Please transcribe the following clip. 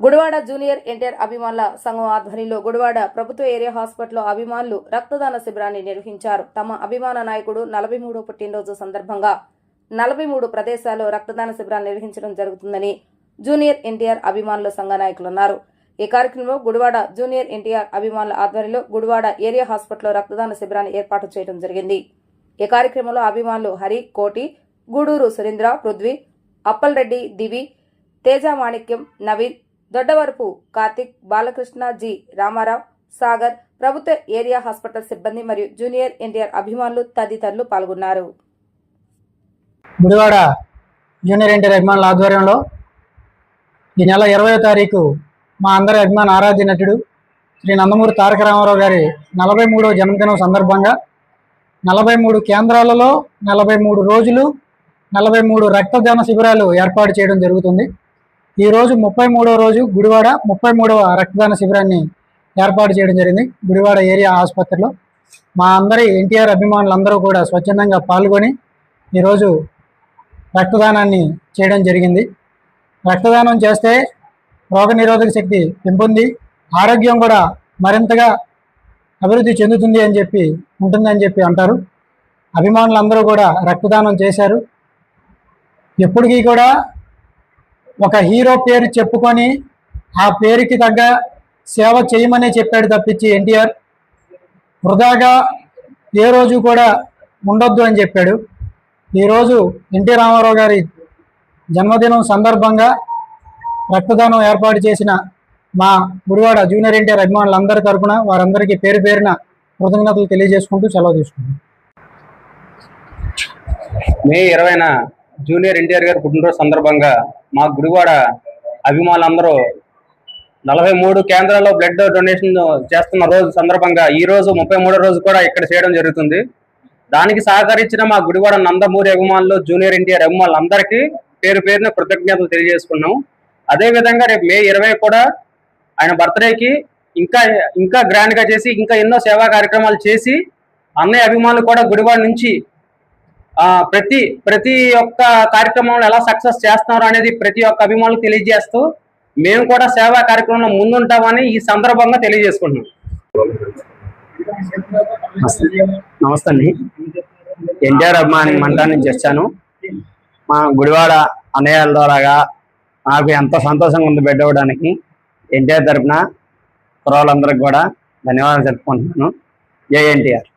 Gudivada junior NTR అభిమానుల సంఘం ఆధ్వర్యంలో గుడివాడ ప్రభుత్వ ఏరియా హాస్పిటల్లో అభిమానులు రక్తదాన శిబిరాన్ని నిర్వహించారు. తమ అభిమాన నాయకుడు 43వ పుట్టినరోజు సందర్భంగా 43 ప్రదేశాల్లో రక్తదాన శిబిరాలు నిర్వహించడం జరుగుతుందని జూనియర్ ఎన్టీఆర్ అభిమానుల సంఘ నాయకులు అన్నారు. ఈ కార్యక్రమంలో గుడివాడ జూనియర్ ఎన్టీఆర్ అభిమానుల ఆధ్వర్యంలో గుడివాడ ఏరియా హాస్పిటల్లో రక్తదాన శిబిరాన్ని ఏర్పాటు చేయడం జరిగింది. ఈ కార్యక్రమంలో అభిమానులు హరి, కోటి, గూడూరు సురేంద్ర, పృథ్వీ, అప్పల్ రెడ్డి, దివి, తేజ, మాణిక్యం, నవీన్, దొడ్డవరపు కార్తిక్, బాలకృష్ణ, జి రామారావు, సాగర్, ప్రభుత్వ ఏరియా హాస్పిటల్ సిబ్బంది మరియు జూనియర్ ఎన్టీఆర్ అభిమానులు తదితరులు పాల్గొన్నారు. గుడివాడ జూనియర్ ఎన్టీఆర్ అభిమానుల ఆధ్వర్యంలో ఈ నెల 20వ తారీఖు మా అందరి అభిమాన ఆరాధ్య నటుడు శ్రీ నందమూరి తారక రామారావు గారి 43వ జన్మదినం సందర్భంగా 43 కేంద్రాలలో 43 రోజులు 43 రక్తదాన శిబిరాలు ఏర్పాటు చేయడం జరుగుతుంది. ఈరోజు 33వ రోజు గుడివాడ 33వ రక్తదాన శిబిరాన్ని ఏర్పాటు చేయడం జరిగింది. గుడివాడ ఏరియా ఆసుపత్రిలో మా అందరి ఎన్టీఆర్ అభిమానులందరూ కూడా స్వచ్ఛందంగా పాల్గొని ఈరోజు రక్తదానాన్ని చేయడం జరిగింది. రక్తదానం చేస్తే రోగనిరోధక శక్తి పెంపొంది ఆరోగ్యం కూడా మరింతగా అభివృద్ధి చెందుతుంది అని చెప్పి ఉంటుందని చెప్పి అంటారు. అభిమానులందరూ కూడా రక్తదానం చేశారు. ఎప్పటికీ కూడా ఒక హీరో పేరు చెప్పుకొని ఆ పేరుకి తగ్గ సేవ చేయమనే చెప్పాడు తప్పించి ఎన్టీఆర్ వృధాగా ఏ రోజు కూడా ఉండొద్దు అని చెప్పాడు. ఈరోజు ఎన్టీ రామారావు గారి జన్మదినం సందర్భంగా రక్తదానం ఏర్పాటు చేసిన మా గుడివాడ జూనియర్ ఎన్టీఆర్ అభిమానులందరి తరఫున వారందరికీ పేరు పేరున కృతజ్ఞతలు తెలియజేసుకుంటూ సెలవు తీసుకుంటాం. మే 20న జూనియర్ ఎన్టీఆర్ గారి పుట్టినరోజు సందర్భంగా మా గుడివాడ అభిమానులందరూ 43 కేంద్రాల్లో బ్లడ్ డొనేషన్ చేస్తున్న రోజు సందర్భంగా ఈ రోజు 33వ రోజు కూడా ఇక్కడ చేయడం జరుగుతుంది. దానికి సహకరించిన మా గుడివాడ నందమూరి అభిమానులు, జూనియర్ ఎన్టీఆర్ అభిమానులందరికీ పేరు పేరున కృతజ్ఞతలు తెలియజేసుకున్నాం. అదేవిధంగా రేపు మే 20 కూడా ఆయన బర్త్డేకి ఇంకా గ్రాండ్గా చేసి ఇంకా ఎన్నో సేవా కార్యక్రమాలు చేసి అన్నయ్య అభిమానులు కూడా గుడివాడ నుంచి ప్రతి ఒక్క కార్యక్రమంలో ఎలా సక్సెస్ చేస్తున్నారు అనేది ప్రతి ఒక్క అభిమానులు తెలియజేస్తూ మేము కూడా సేవా కార్యక్రమంలో ముందుంటామని ఈ సందర్భంగా తెలియజేసుకుంటున్నాం. నమస్తే అండి. ఎన్టీఆర్ అభిమాని మంటాన్ని నుంచి వచ్చాను. మా గుడివాడ అన్నయ్యల ద్వారాగా నాకు ఎంతో సంతోషంగా ఉంది బెడ్ అవ్వడానికి. ఎన్టీఆర్ తరఫున కుర్రాళ్ళందరికీ కూడా ధన్యవాదాలు చెప్పుకుంటున్నాను. జై ఎన్టీఆర్.